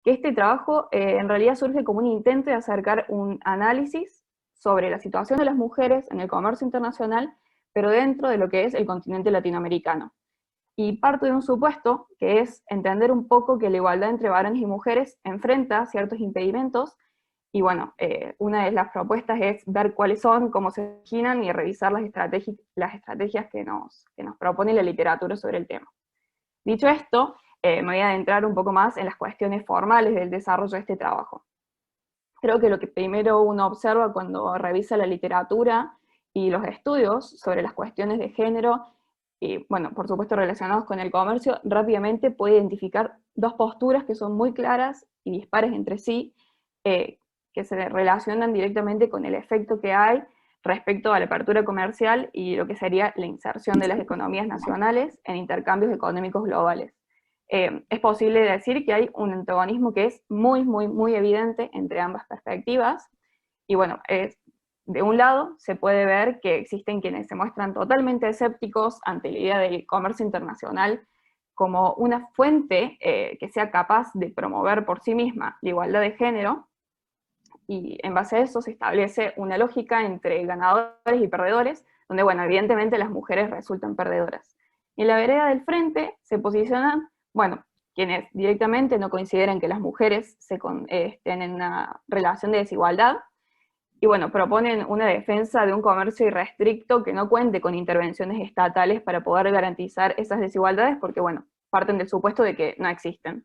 que este trabajo en realidad surge como un intento de acercar un análisis sobre la situación de las mujeres en el comercio internacional, pero dentro de lo que es el continente latinoamericano. Y parto de un supuesto, que es entender un poco que la igualdad entre varones y mujeres enfrenta ciertos impedimentos, y bueno, una de las propuestas es ver cuáles son, cómo se originan y revisar las estrategias que nos propone la literatura sobre el tema. Dicho esto, me voy a adentrar un poco más en las cuestiones formales del desarrollo de este trabajo. Creo que lo que primero uno observa cuando revisa la literatura y los estudios sobre las cuestiones de género, y bueno, por supuesto relacionados con el comercio, rápidamente puede identificar dos posturas que son muy claras y dispares entre sí, que se relacionan directamente con el efecto que hay respecto a la apertura comercial y lo que sería la inserción de las economías nacionales en intercambios económicos globales. Es posible decir que hay un antagonismo que es muy evidente entre ambas perspectivas, y bueno, de un lado se puede ver que existen quienes se muestran totalmente escépticos ante la idea del comercio internacional como una fuente que sea capaz de promover por sí misma la igualdad de género, y en base a eso se establece una lógica entre ganadores y perdedores, donde, bueno, evidentemente las mujeres resultan perdedoras. Y en la vereda del frente se posicionan, bueno, quienes directamente no consideran que las mujeres estén en una relación de desigualdad, y bueno, proponen una defensa de un comercio irrestricto que no cuente con intervenciones estatales para poder garantizar esas desigualdades, porque bueno, parten del supuesto de que no existen.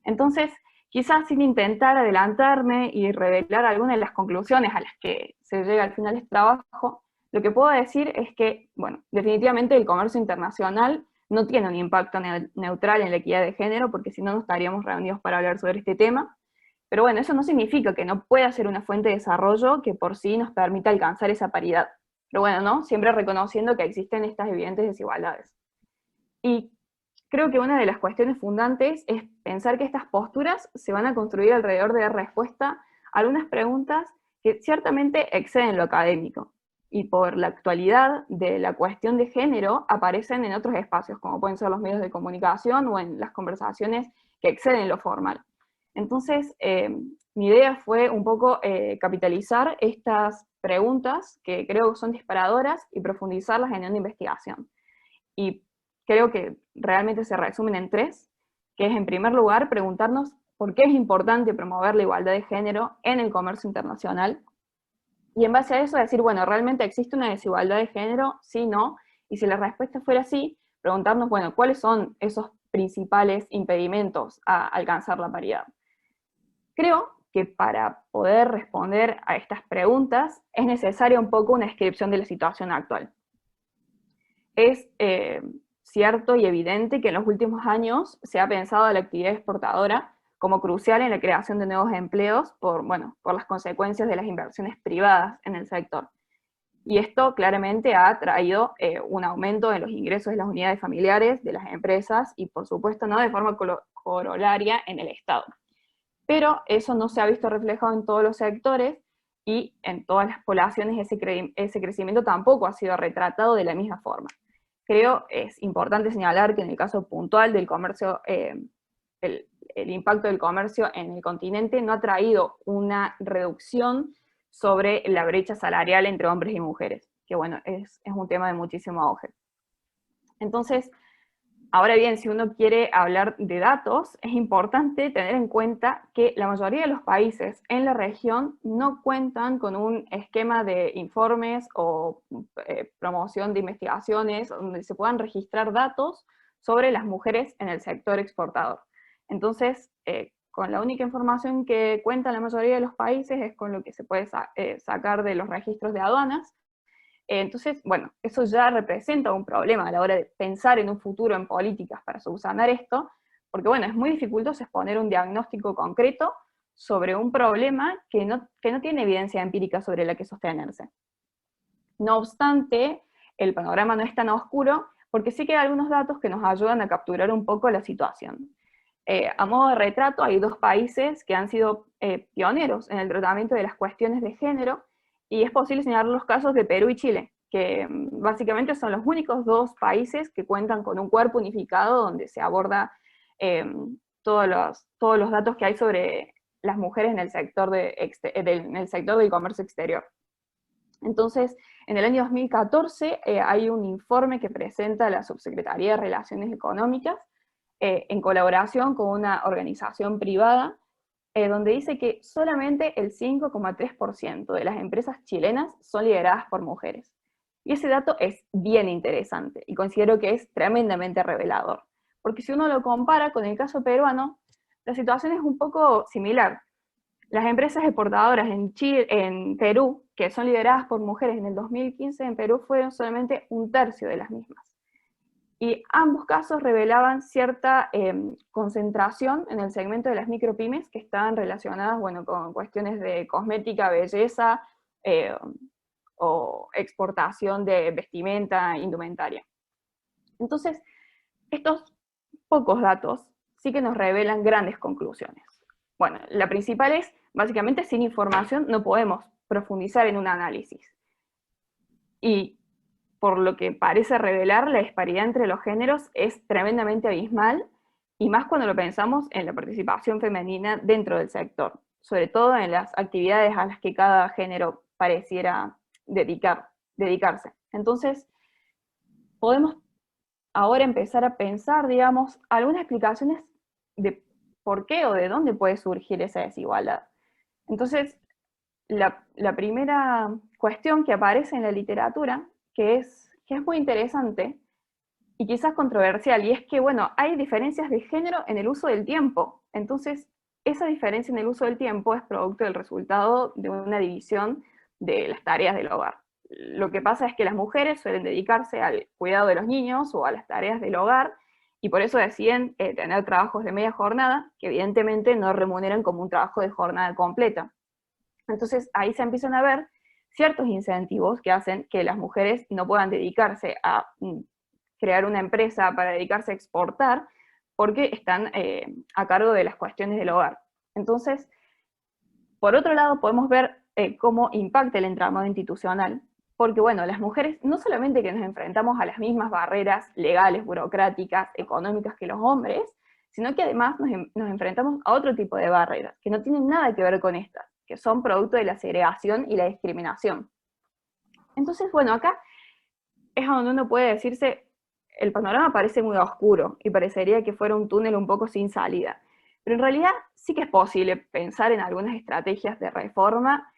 Entonces, quizás sin intentar adelantarme y revelar algunas de las conclusiones a las que se llega al final de este trabajo, lo que puedo decir es que, bueno, definitivamente el comercio internacional no tiene un impacto neutral en la equidad de género, porque si no, no estaríamos reunidos para hablar sobre este tema. Pero bueno, eso no significa que no pueda ser una fuente de desarrollo que por sí nos permita alcanzar esa paridad. Pero bueno, ¿no? Siempre reconociendo que existen estas evidentes desigualdades. Y creo que una de las cuestiones fundantes es pensar que estas posturas se van a construir alrededor de dar respuesta a algunas preguntas que ciertamente exceden lo académico, y por la actualidad de la cuestión de género aparecen en otros espacios, como pueden ser los medios de comunicación o en las conversaciones que exceden lo formal. Entonces, mi idea fue un poco capitalizar estas preguntas, que creo que son disparadoras, y profundizarlas en una investigación. Y creo que realmente se resumen en tres, que es en primer lugar preguntarnos por qué es importante promover la igualdad de género en el comercio internacional, y en base a eso decir, bueno, ¿realmente existe una desigualdad de género? Sí, no, y si la respuesta fuera sí, preguntarnos, bueno, ¿cuáles son esos principales impedimentos a alcanzar la paridad? Creo que para poder responder a estas preguntas es necesaria un poco una descripción de la situación actual. Es cierto y evidente que en los últimos años se ha pensado a la actividad exportadora como crucial en la creación de nuevos empleos por, bueno, por las consecuencias de las inversiones privadas en el sector. Y esto claramente ha traído un aumento en los ingresos de las unidades familiares, de las empresas y, por supuesto, no de forma corolaria en el Estado. Pero eso no se ha visto reflejado en todos los sectores, y en todas las poblaciones ese crecimiento tampoco ha sido retratado de la misma forma. Creo es importante señalar que en el caso puntual del comercio, el impacto del comercio en el continente no ha traído una reducción sobre la brecha salarial entre hombres y mujeres, que bueno, es un tema de muchísimo auge. Entonces, ahora bien, si uno quiere hablar de datos, es importante tener en cuenta que la mayoría de los países en la región no cuentan con un esquema de informes o promoción de investigaciones donde se puedan registrar datos sobre las mujeres en el sector exportador. Entonces, con la única información que cuenta la mayoría de los países es con lo que se puede sacar de los registros de aduanas. Entonces, bueno, eso ya representa un problema a la hora de pensar en un futuro en políticas para subsanar esto, porque bueno, es muy dificultoso exponer un diagnóstico concreto sobre un problema que no tiene evidencia empírica sobre la que sostenerse. No obstante, el panorama no es tan oscuro, porque sí que hay algunos datos que nos ayudan a capturar un poco la situación. A modo de retrato, hay dos países que han sido pioneros en el tratamiento de las cuestiones de género, y es posible señalar los casos de Perú y Chile, que básicamente son los únicos dos países que cuentan con un cuerpo unificado donde se aborda todos los datos que hay sobre las mujeres en el sector, en el sector del comercio exterior. Entonces, en el año 2014 hay un informe que presenta la Subsecretaría de Relaciones Económicas en colaboración con una organización privada, donde dice que solamente el 5,3% de las empresas chilenas son lideradas por mujeres. Y ese dato es bien interesante y considero que es tremendamente revelador, porque si uno lo compara con el caso peruano, la situación es un poco similar. Las empresas exportadoras en Perú, que son lideradas por mujeres en el 2015, en Perú fueron solamente un tercio de las mismas. Y ambos casos revelaban cierta concentración en el segmento de las micropymes que estaban relacionadas, bueno, con cuestiones de cosmética, belleza, o exportación de vestimenta, indumentaria. Entonces, estos pocos datos sí que nos revelan grandes conclusiones. Bueno, la principal es, básicamente, sin información no podemos profundizar en un análisis. Y por lo que parece revelar, la disparidad entre los géneros es tremendamente abismal, y más cuando lo pensamos en la participación femenina dentro del sector, sobre todo en las actividades a las que cada género pareciera dedicarse. Entonces, podemos ahora empezar a pensar, digamos, algunas explicaciones de por qué o de dónde puede surgir esa desigualdad. Entonces, la primera cuestión que aparece en la literatura, que es muy interesante y quizás controversial, y es que, bueno, hay diferencias de género en el uso del tiempo. Entonces, esa diferencia en el uso del tiempo es producto del resultado de una división de las tareas del hogar. Lo que pasa es que las mujeres suelen dedicarse al cuidado de los niños o a las tareas del hogar, y por eso deciden tener trabajos de media jornada, que evidentemente no remuneran como un trabajo de jornada completa. Entonces ahí se empiezan a ver ciertos incentivos que hacen que las mujeres no puedan dedicarse a crear una empresa para dedicarse a exportar, porque están a cargo de las cuestiones del hogar. Entonces, por otro lado, podemos ver cómo impacta el entramado institucional, porque bueno, las mujeres no solamente que nos enfrentamos a las mismas barreras legales, burocráticas, económicas que los hombres, sino que además nos enfrentamos a otro tipo de barreras, que no tienen nada que ver con estas, que son producto de la segregación y la discriminación. Entonces, bueno, acá es donde uno puede decirse, el panorama parece muy oscuro, y parecería que fuera un túnel un poco sin salida. Pero en realidad sí que es posible pensar en algunas estrategias de reforma,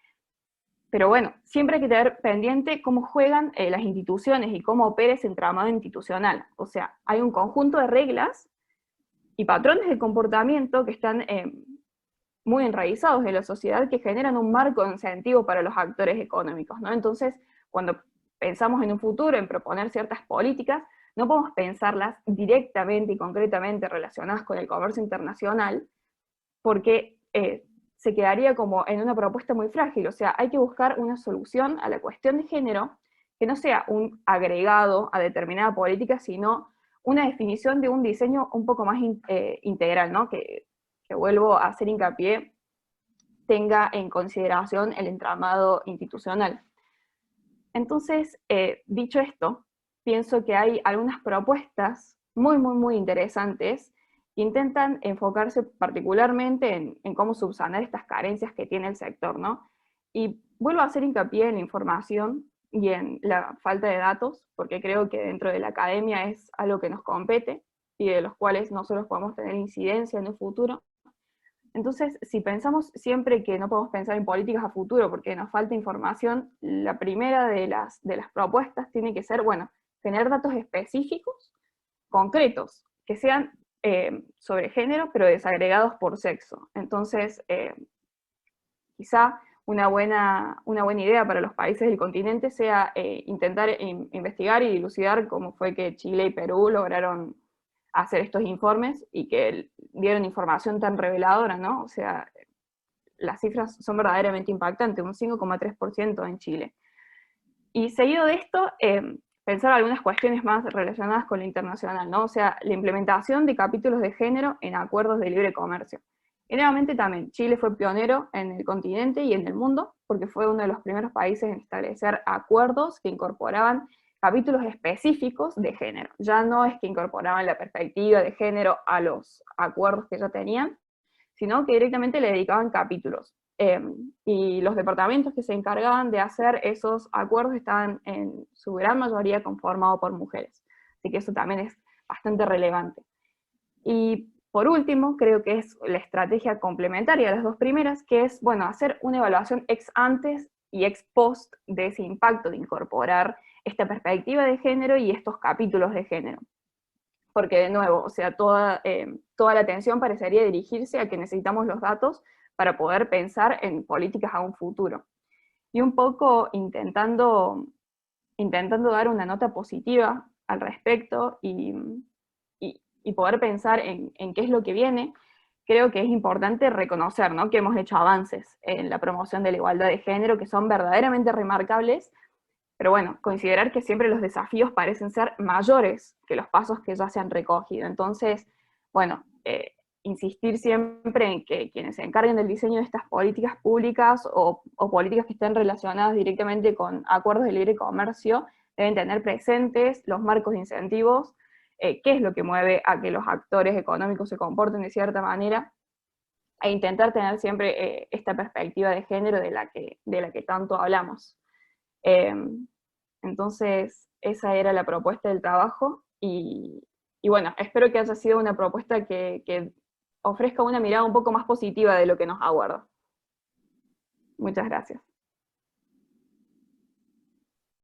pero bueno, siempre hay que tener pendiente cómo juegan las instituciones y cómo opera ese entramado institucional. O sea, hay un conjunto de reglas y patrones de comportamiento que están muy enraizados en la sociedad, que generan un marco de incentivo para los actores económicos, ¿no? Entonces, cuando pensamos en un futuro, en proponer ciertas políticas, no podemos pensarlas directamente y concretamente relacionadas con el comercio internacional, porque se quedaría como en una propuesta muy frágil. O sea, hay que buscar una solución a la cuestión de género que no sea un agregado a determinada política, sino una definición de un diseño un poco más integral, ¿no? Que vuelvo a hacer hincapié, tenga en consideración el entramado institucional. Entonces, dicho esto, pienso que hay algunas propuestas muy interesantes que intentan enfocarse particularmente en cómo subsanar estas carencias que tiene el sector, ¿no? Y vuelvo a hacer hincapié en la información y en la falta de datos, porque creo que dentro de la academia es algo que nos compete y de los cuales nosotros podemos tener incidencia en el futuro. Entonces, si pensamos siempre que no podemos pensar en políticas a futuro porque nos falta información, la primera de las propuestas tiene que ser, bueno, tener datos específicos, concretos, que sean sobre género, pero desagregados por sexo. Entonces, quizá una buena idea para los países del continente sea intentar investigar y dilucidar cómo fue que Chile y Perú lograron hacer estos informes y que dieron información tan reveladora, ¿no? O sea, las cifras son verdaderamente impactantes, un 5,3% en Chile. Y seguido de esto, pensar algunas cuestiones más relacionadas con lo internacional, ¿no? O sea, la implementación de capítulos de género en acuerdos de libre comercio. Y nuevamente también, Chile fue pionero en el continente y en el mundo, porque fue uno de los primeros países en establecer acuerdos que incorporaban capítulos específicos de género. Ya no es que incorporaban la perspectiva de género a los acuerdos que ya tenían, sino que directamente le dedicaban capítulos. Y los departamentos que se encargaban de hacer esos acuerdos estaban en su gran mayoría conformados por mujeres. Así que eso también es bastante relevante. Y por último, creo que es la estrategia complementaria a las dos primeras, que es, bueno, hacer una evaluación ex antes y ex post de ese impacto de incorporar esta perspectiva de género y estos capítulos de género. Porque de nuevo, o sea, toda la atención parecería dirigirse a que necesitamos los datos para poder pensar en políticas a un futuro. Y un poco intentando dar una nota positiva al respecto y poder pensar en qué es lo que viene, creo que es importante reconocer, ¿no?, que hemos hecho avances en la promoción de la igualdad de género que son verdaderamente remarcables, pero bueno, considerar que siempre los desafíos parecen ser mayores que los pasos que ya se han recogido. Entonces, bueno, insistir siempre en que quienes se encarguen del diseño de estas políticas públicas o políticas que estén relacionadas directamente con acuerdos de libre comercio deben tener presentes los marcos de incentivos, qué es lo que mueve a que los actores económicos se comporten de cierta manera, e intentar tener siempre esta perspectiva de género de la que tanto hablamos. Eh, entonces, esa era la propuesta del trabajo y bueno, espero que haya sido una propuesta que ofrezca una mirada un poco más positiva de lo que nos aguarda. Muchas gracias.